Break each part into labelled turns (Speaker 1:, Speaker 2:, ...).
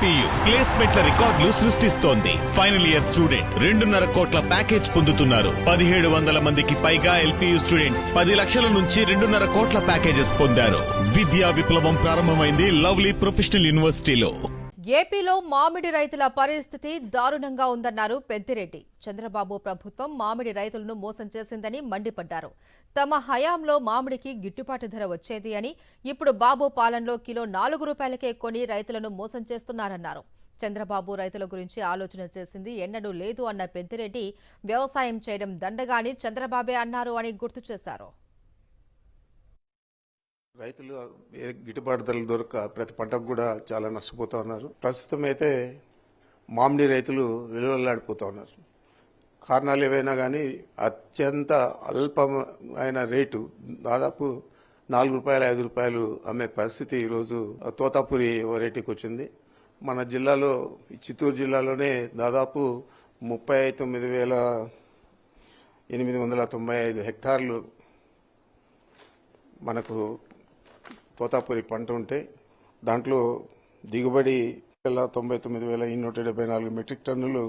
Speaker 1: ఎల్పీయు ప్లేస్మెంట్ల రికార్డులు సృష్టిస్తోంది. Final year student 2.5 కోట్ల ప్యాకేజ్ పొందుతున్నారు. 1700 మందికి పైగా ఎల్పీయు స్టూడెంట్స్ 10 లక్షల నుంచి 2.5 కోట్ల ప్యాకేజెస్ పొందారు. విద్యా విప్లవం ప్రారంభమైంది లవ్లీ ప్రొఫెషనల్ యూనివర్సిటీలో.
Speaker 2: ఏపీలో మామిడి రైతుల పరిస్థితి దారుణంగా ఉందన్నారు పెద్దిరెడ్డి. చంద్రబాబు ప్రభుత్వం మామిడి రైతులను మోసం చేసిందని మండిపడ్డారు. తమ హయాంలో మామిడికి గిట్టుబాటు ధర వచ్చేది అని, ఇప్పుడు బాబు పాలనలో కిలో 4 రూపాయలకే కొని రైతులను మోసం చేస్తున్నారన్నారు. చంద్రబాబు రైతుల గురించి ఆలోచన చేసింది ఎన్నడూ లేదు అన్న పెద్దిరెడ్డి, వ్యవసాయం చేయడం దండగాని చంద్రబాబే అన్నారు అని గుర్తు చేశారు.
Speaker 3: రైతులు గిట్టుబాటు ధరలు దొరక ప్రతి పంటకు కూడా చాలా నష్టపోతూ ఉన్నారు. ప్రస్తుతం అయితే మామిడి రైతులు విలువలాడిపోతూ ఉన్నారు. కారణాలు ఏవైనా కానీ అత్యంత అల్పమైన రేటు, దాదాపు 4 రూపాయలు 5 రూపాయలు అమ్మే పరిస్థితి ఈరోజు తోతాపురి వెరైటీకి వచ్చింది. మన జిల్లాలో, చిత్తూరు జిల్లాలోనే దాదాపు 39,895 హెక్టార్లు మనకు తోతాపురి పంట ఉంటే దాంట్లో దిగుబడి 99,174 మెట్రిక్ టన్నులు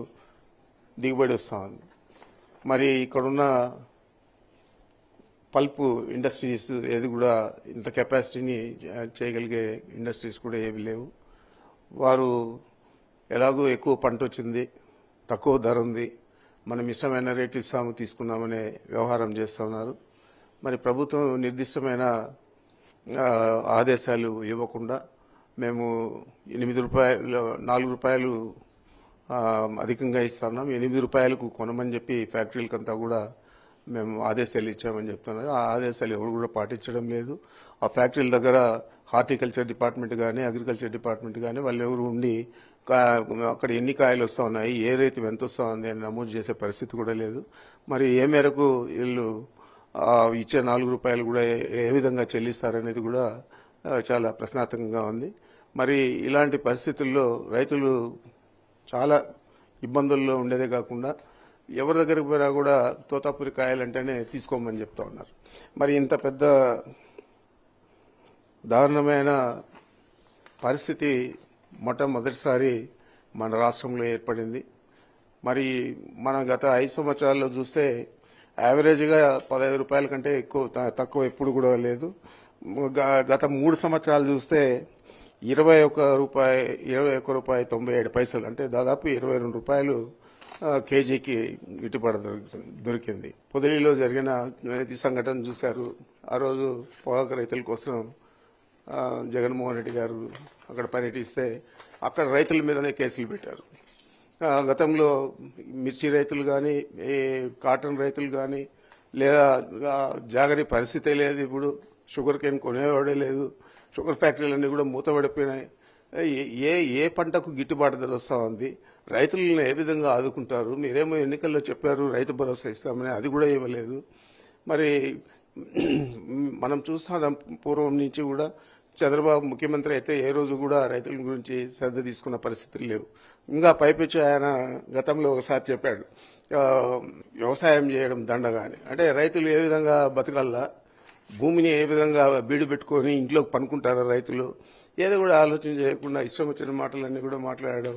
Speaker 3: దిగుబడి వస్తూ ఉంది. మరి ఇక్కడున్న పల్పు ఇండస్ట్రీస్ ఏది కూడా ఇంత కెపాసిటీని చేయగలిగే ఇండస్ట్రీస్ కూడా ఏవి లేవు. వారు ఎలాగో ఎక్కువ పంట వచ్చింది, తక్కువ ధర ఉంది, మనం ఇష్టమైన రేటు ఇస్తాము తీసుకున్నామనే వ్యవహారం చేస్తున్నారు. మరి ప్రభుత్వం నిర్దిష్టమైన ఆదేశాలు ఇవ్వకుండా మేము 8 రూపాయలు 4 రూపాయలు అధికంగా ఇస్తున్నాం, 8 రూపాయలకు కొనమని చెప్పి ఫ్యాక్టరీలకంతా కూడా మేము ఆదేశాలు ఇచ్చామని చెప్తున్నారు. ఆ ఆదేశాలు ఎవరు కూడా పాటించడం లేదు. ఆ ఫ్యాక్టరీల దగ్గర హార్టికల్చర్ డిపార్ట్మెంట్ కానీ, అగ్రికల్చర్ డిపార్ట్మెంట్ కానీ వాళ్ళు ఎవరు ఉండి అక్కడ ఎన్ని కాయలు వస్తూ ఉన్నాయి, ఏ రైతు ఎంత వస్తూ ఉంది అని నమోదు చేసే పరిస్థితి కూడా లేదు. మరి ఏ మేరకు వీళ్ళు ఇచ్చే 4 రూపాయలు కూడా ఏ విధంగా చెల్లిస్తారనేది కూడా చాలా ప్రశ్నార్థకంగా ఉంది. మరి ఇలాంటి పరిస్థితుల్లో రైతులు చాలా ఇబ్బందుల్లో ఉండేదే కాకుండా ఎవరి దగ్గరకు పోయినా కూడా తోతాపురి కాయలంటేనే తీసుకోమని చెప్తా ఉన్నారు. మరి ఇంత పెద్ద దారుణమైన పరిస్థితి మొట్టమొదటిసారి మన రాష్ట్రంలో ఏర్పడింది. మరి మన గత 5 సంవత్సరాల్లో చూస్తే యావరేజ్గా 15 రూపాయల కంటే తక్కువ ఎప్పుడు కూడా లేదు. గత 3 సంవత్సరాలు చూస్తే 21 రూపాయి 97 పైసలు, అంటే దాదాపు 22 రూపాయలు కేజీకి గిట్టుబాటు దొరికింది. పొదిలిలో జరిగిన ఈ సంఘటన చూశారు. ఆ రోజు పొగాకు రైతుల కోసం జగన్మోహన్ రెడ్డి గారు అక్కడ పర్యటిస్తే అక్కడ రైతుల మీదనే కేసులు పెట్టారు. గతంలో మిర్చి రైతులు కానీ, కాటన్ రైతులు కానీ, లేదా జాగరి పరిస్థితే లేదు. ఇప్పుడు షుగర్ కేన్ కొనేవాడే లేదు. షుగర్ ఫ్యాక్టరీలన్నీ కూడా మూతపడిపోయినాయి. ఏ పంటకు గిట్టుబాటు ధర వస్తూ ఉంది? రైతులను ఏ విధంగా ఆదుకుంటారు? మీరేమో ఎన్నికల్లో చెప్పారు రైతు భరోసా ఇస్తామని, అది కూడా ఇవ్వలేదు. మరి మనం చూస్తున్నాం పూర్వం నుంచి కూడా చంద్రబాబు ముఖ్యమంత్రి అయితే ఏ రోజు కూడా రైతుల గురించి శ్రద్ధ తీసుకున్న పరిస్థితులు లేవు. ఇంకా పైపెచ్చి ఆయన గతంలో ఒకసారి చెప్పాడు, వ్యవసాయం చేయడం దండగా అని. అంటే రైతులు ఏ విధంగా బతకాలా, భూమిని ఏ విధంగా బీడు పెట్టుకొని ఇంట్లోకి పనుకుంటారా రైతులు, ఏదో కూడా ఆలోచన చేయకుండా ఇష్టం వచ్చిన మాటలన్నీ కూడా మాట్లాడడం